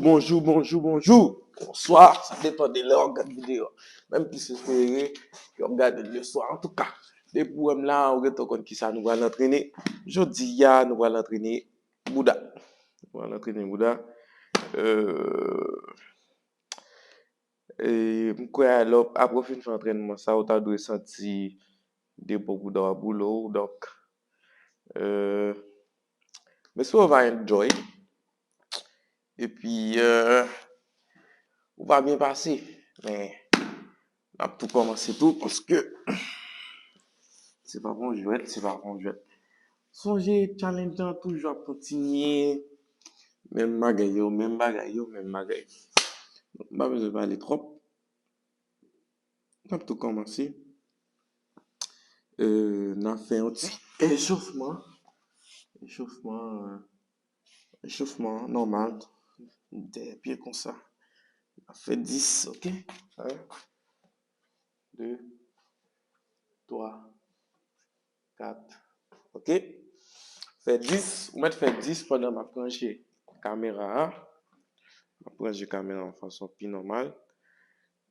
bonjour. Bonsoir, ça dépend de l'heure de la vidéo. Même si c'est espéré que vous regardez le soir. En tout cas, des problèmes là, on retrouve qui ça nous va l'entraîner. Jeudi, nous allons l'entraîner Bouddha. Nous allons l'entraîner Bouddha. Et alors, après fin d'entraînement, ça, on a senti des beaucoup de boulot. Donc, mais ça, on va enjoy. Et puis, on va bien passer. Mais, on a tout commencé tout parce que c'est pas bon jouet, c'est pas bon jouet. Songez, challengeant, toujours continuer. Même bagaille. Donc, pas besoin de parler trop. On a tout commencé. On a fait un petit échauffement. Échauffement normal. Des pieds comme ça. On a fait 10, ok? 1, 2, 3, 4, ok? Fait 10, on va faire 10 pendant ma plongée caméra. Ma plongée caméra en façon plus normale.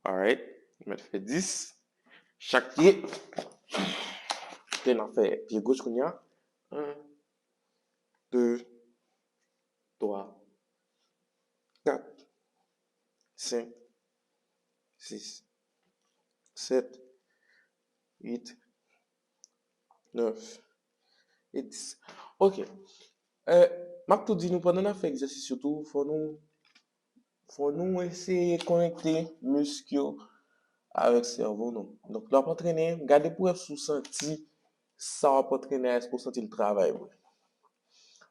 Alright, on va faire 10. Chaque pied, on a fait pied gauche qu'on y a. 1, 2, 3, 4, 5, 6, 7, 8, 9 et 10. Ok. M'a tout dit nous pendant qu'on fait exercice surtout, faut nous essayer de connecter muscle avec le cerveau. Non? Donc, là, pour entraîner, regardez pour vous sentir ça va pas entraîner, est-ce que vous sentez le travail?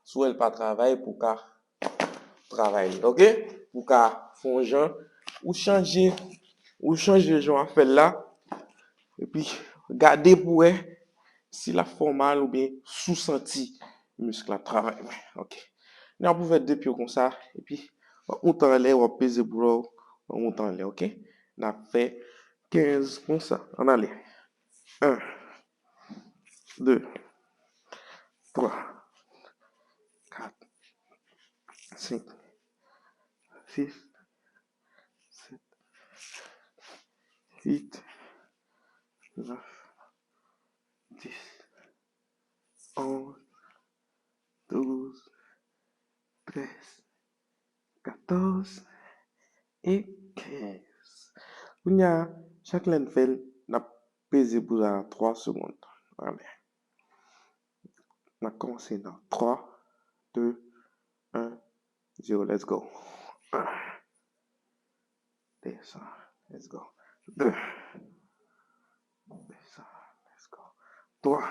Soit elle pas travail pour qu'à travailler, ok? Pour qu'à faire un genre, ou changer le genre à faire là, et puis regardez pour si la forme mal ou bien sous-senti muscle à travail. Ok. Nous on peut faire deux pieds comme ça, et puis on monte en l'air, on pèse bro, on monte en l'air, ok? On a fait 15 comme ça, on allait. 1, 2, 3, 4, 5, 6, 7, 8, 9, 10, 11, 12, 13, 14 et 15. On y a chaque laine fait, n'a pesé pour 3 secondes. Allez. On a commencé dans 3, 2, 1, 0. Let's go. 1. Descend. Let's go. 2. Descend. Let's go. 3.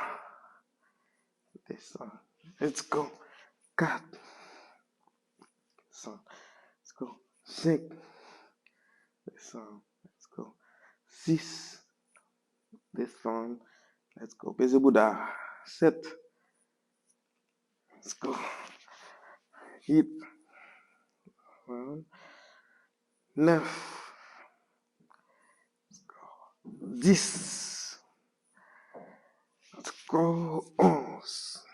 Descend. Let's go. 4. Descend. Let's go. 5. Descend. Let's go. 6. Descend. Let's go. Pesez Bouddha. 7. Let's go. 8. 9. Let's go. 10. Let's go. 11.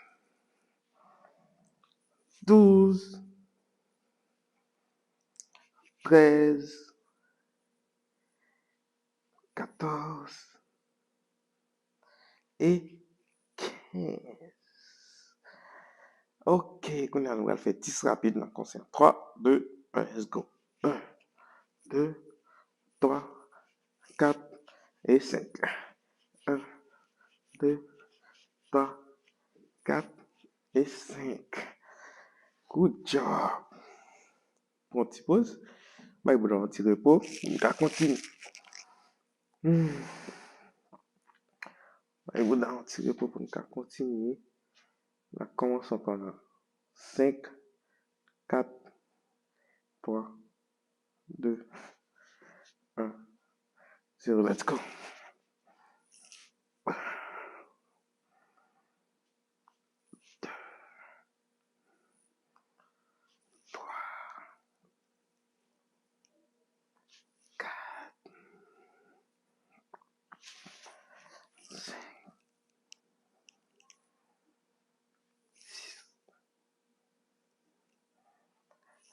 12. 13. 14. Et 15. Ok, on va faire 10 rapide dans le concert. 3, 2, 1, let's go. 1, 2, 3, 4 et 5. 1, 2, 3, 4 et 5. Good job. Pour un petit pause. Bye, vous un petit repos. On va continuer. Bye, vous un petit repos pour nous continuer. On commence pendant 5, 4, 3, 2, 1, 0. Let's go.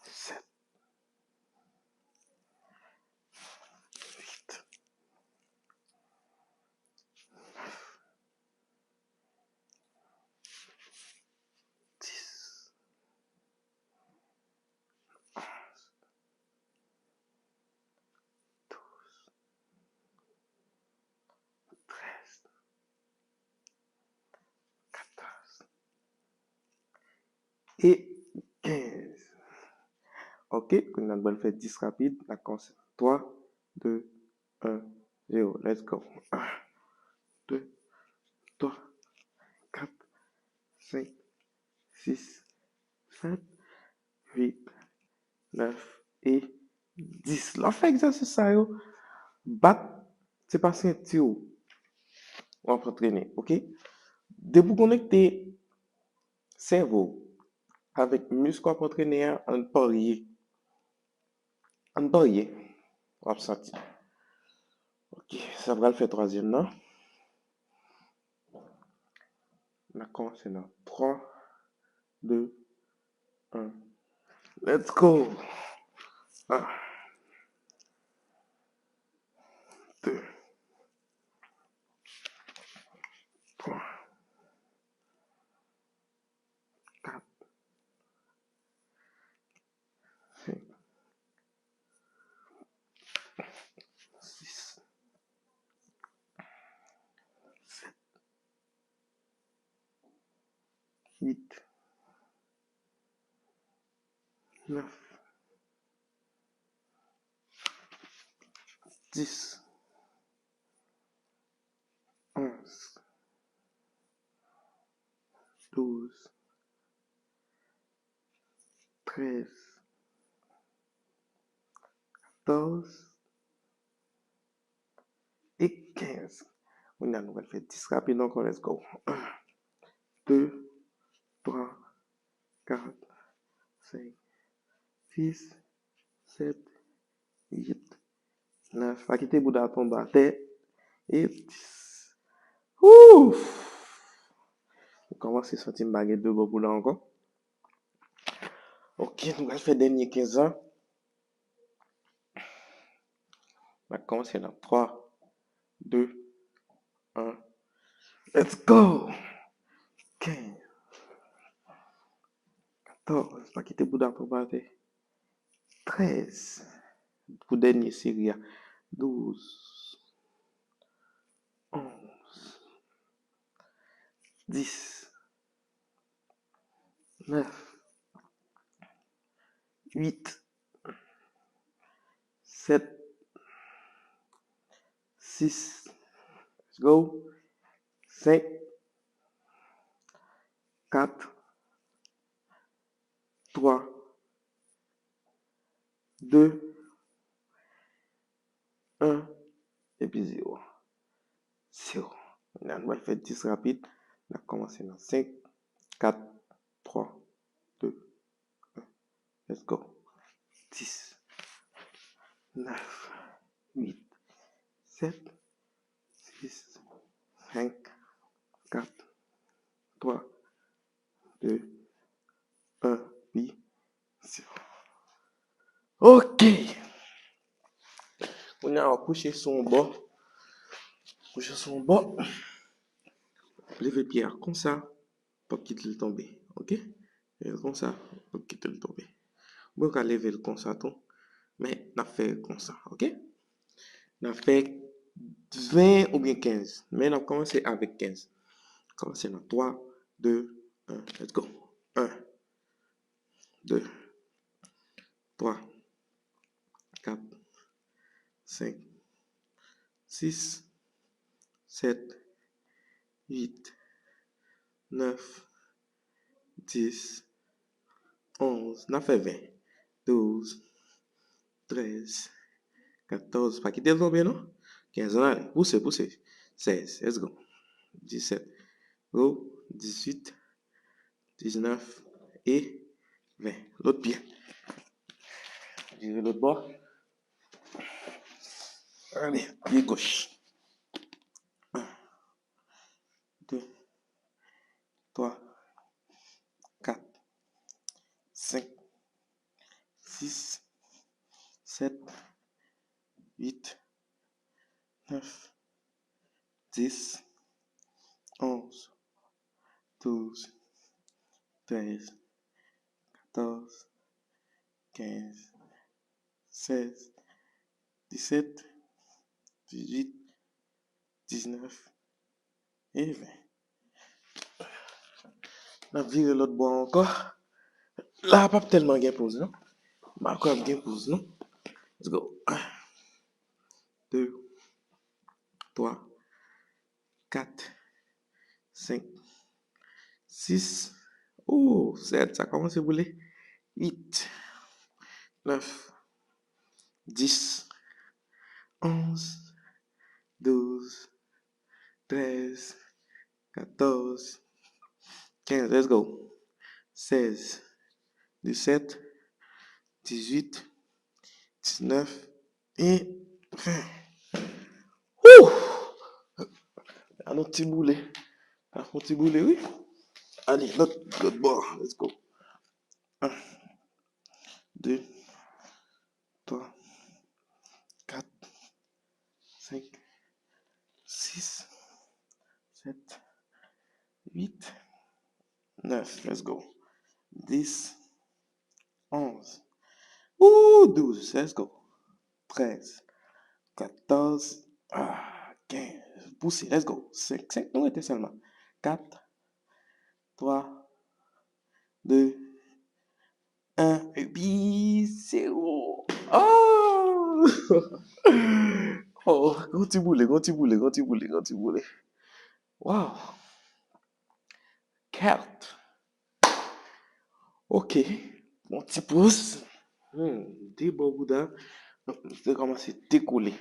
7, et 15. Ok, on a fait 10 rapide. La commence. 3, 2, 1, 0. Let's go. 1, 2, 3, 4, 5, 6, 7, 8, 9 et 10. Là, fait exercice ça, yo. Bat, c'est pas sentir ou on va entraîner, ok? De vous connecter cerveau avec muscle pour entraîner en parier. En parier, on va sentir. Ok, ça va le faire troisième, non? D'accord, c'est là. 3, 2, 1. Let's go. 1, 2, 3, 4, 5, 6, 7, 8, 9, 10, 11, 12, 13, 14 et 15. On a nouvelle fait 10 rapide encore, let's go. 1, 2, 3, 4, 5, 6, 7, 8, 9. Pas quitter Bouddha tombe à terre. Et 10. Ouf! On commence à sentir une baguette de Bobo là encore. Ok, nous allons faire dernier 15 ans. On va commencer dans 3, 2, 1. Let's go! 15, 14. Pas quitter Bouddha tombe à terre. 13. Pour dernier série. 12, 11, 10, 9, 8, 7, 6, let's go, 5, 4, 3, 2, 1, et puis 0. 0. On va faire 10 rapide. On a commencé dans 5, 4, 3, 2, 1. Let's go. 10, 9, 8, 7, 6, 5, 4, 3, 2, 1, puis 0. Ok. On a couché son bas. Couché son bas. Levez pierre comme ça. Pour quitter le tomber. Ok? Comme ça. Pour quitter le tomber. Vous pouvez lever le comme ça tout. Mais on a fait comme ça. Ok? On a fait 20 ou bien 15. Mais on a commencé avec 15. Commencez dans 3, 2, 1. Let's go. 1, 2, 3, 4, 5, 6, 7, 8, 9, 10, 11. On a fait 20. 12, 13, 14. Pas quitter le tomber, non? 15 ans, allez. Poussez, poussez. 16. Let's go. 17. Go. 18, 19 et 20. L'autre pied. Girez l'autre bord. Allez, pied gauche. 1, 2, 3, 4, 5, 6, 7, 8, 9, 10, 11, 12, 13, 14, 15, 16, 17, 18, 19 et 20. On a viré l'autre bord encore. Là, pas tellement gain pause, non? Bah, quoi, gain pause, non? Let's go. 1, 2, 3, 4, 5, 6. Oh, 7, ça commence à bouler. 8, 9, 10, 11, 12, 13, 14, 15. Let's go. 16, 17, 18, 19 et 20. Ouh! Un petit boulet. Un petit boulet, oui. Allez, l'autre bord. Let's go. 1, 2, 3, 4, 5, 6, 7, 8, 9. Let's go. 10, 11. Ouh, 12. Let's go. 13, 14, 15. Poussez, let's go. 5, 5, nous était seulement. 4, 3, 2, 1, et puis 0. Oh! Oh, gros boulet, gros boulet, gros boulet, gros boulet. Wow. Carte. Ok. Mon petit pouce. Des beaux boudins. C'est commencé à décoller.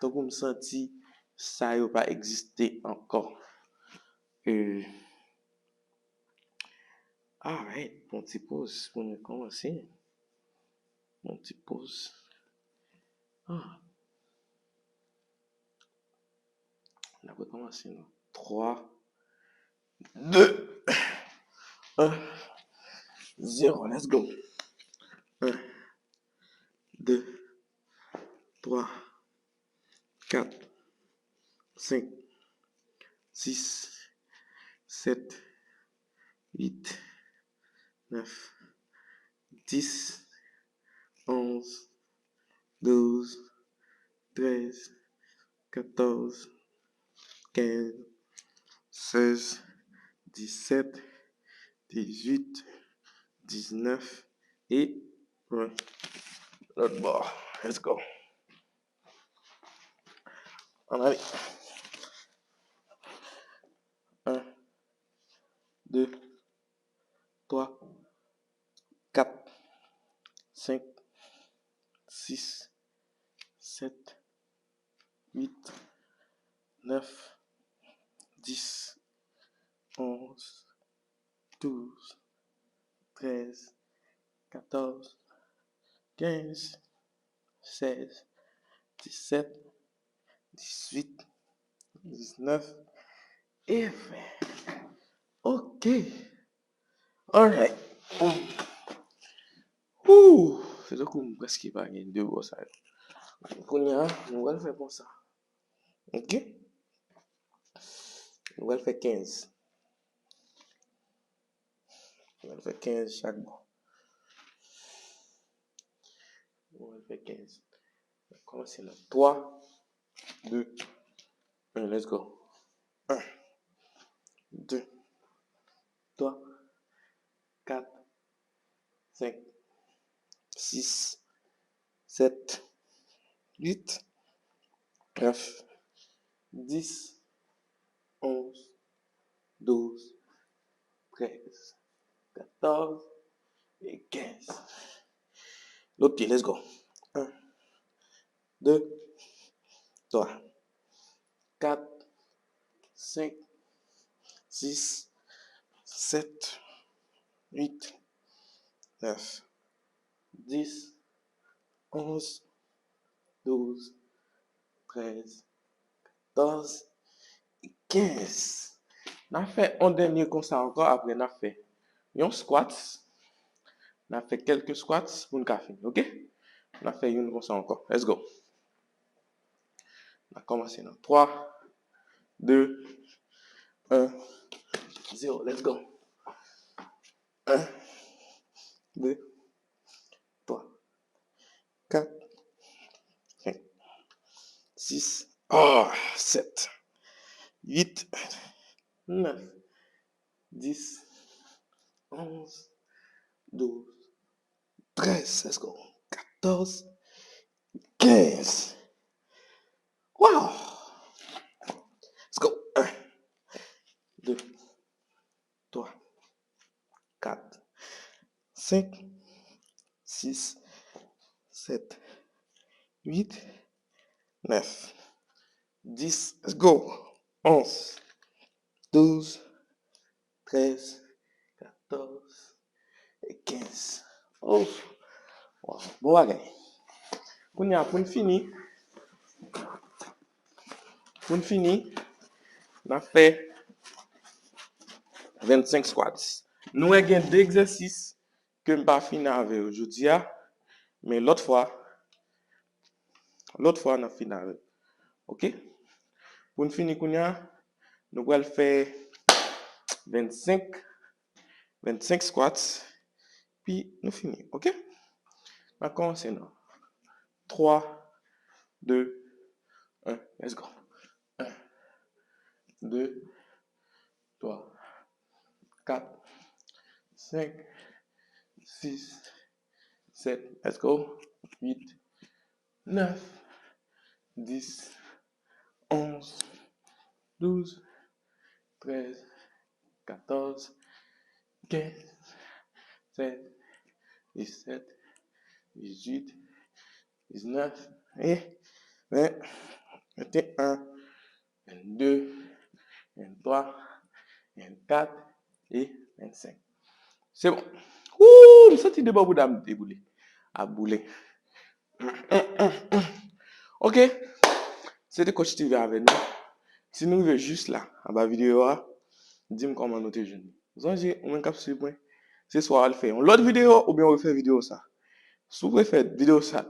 Donc, vous me senti ça n'a pas existé encore. Alright, mon petit pouce, pour nous commencer. Mon petit pouce. Ah, on a pas commencé, non? 3, 2, 1, 0. Let's go. 1, 2, 3, 4, 5, 6, 7, 8, 9, 10, 11, 12, 13, 14, 15, 16, 17, 18, 19 et 20. L'autre bord. Let's go. On a 1, 2, 3, 4, 5, 6, 7, 8, 9, 10, 11, 12, 13, 14, 15, 16, 17, 18, 19 et 20. Ok. Alright. C'est le coup presque pas gagné deux gros ça. Qu'on y a, on va le faire pour ça. Ok? On va le faire 15. On va le faire 15 chaque bord. On va le faire 15. On va commencer là. 3, 2, 1, let's go. 1, 2, 3, 4, 5, 6, 7, 8, 9, 10, 11, 12, 13, 14 et 15. L'autre pied, let's go. 1, 2, 3, 4, 5, 6, 7, 8, 9, 10, 11, 12, 13, 14 et 15. On a fait un dernier comme ça encore. Après, on a fait un squat. On a fait quelques squats pour une café. OK? On a fait une comme ça encore. Let's go. On a commencé dans 3, 2, 1, 0. Let's go. 1, 2, 3, 4, 5, 6, 7, 8, 9, 10, 11, 12, 13, let's go. 14, 15. Wow! Let's go. 1, 2, 3, 4, 5, 6, 7, 8, 9, 10. Let's go. 11, 12, 13, 14 et 15. Oh, wow. Bon, bagay. Pour nous finir, on a fait 25 squats. Nous avons deux exercices que je ne pas finir avec aujourd'hui, mais l'autre fois, on a fini avec. OK? Pour nous finir, nous allons faire 25 squats, puis nous finissons. OK? D'accord, c'est non. 3, 2, 1, let's go. 1, 2, 3, 4, 5, 6, 7, let's go. 8, 9, 10, 11, 12, 13, 14, 15, 16, 17, 18, 19 et 20, 21, 22, 23, 24 et 25. C'est bon. Ouh, je sens de babou d'âme déboulé. À bouler. OK. C'était Coach TV avec nous. Si nous voulons juste là, en bas vidéo, dis-moi comment nous te jeune. Zonji, on cap sur point. C'est soit on le fait. On l'autre vidéo ou bien on fait vidéo ça. Si vous pouvez faire vidéo ça.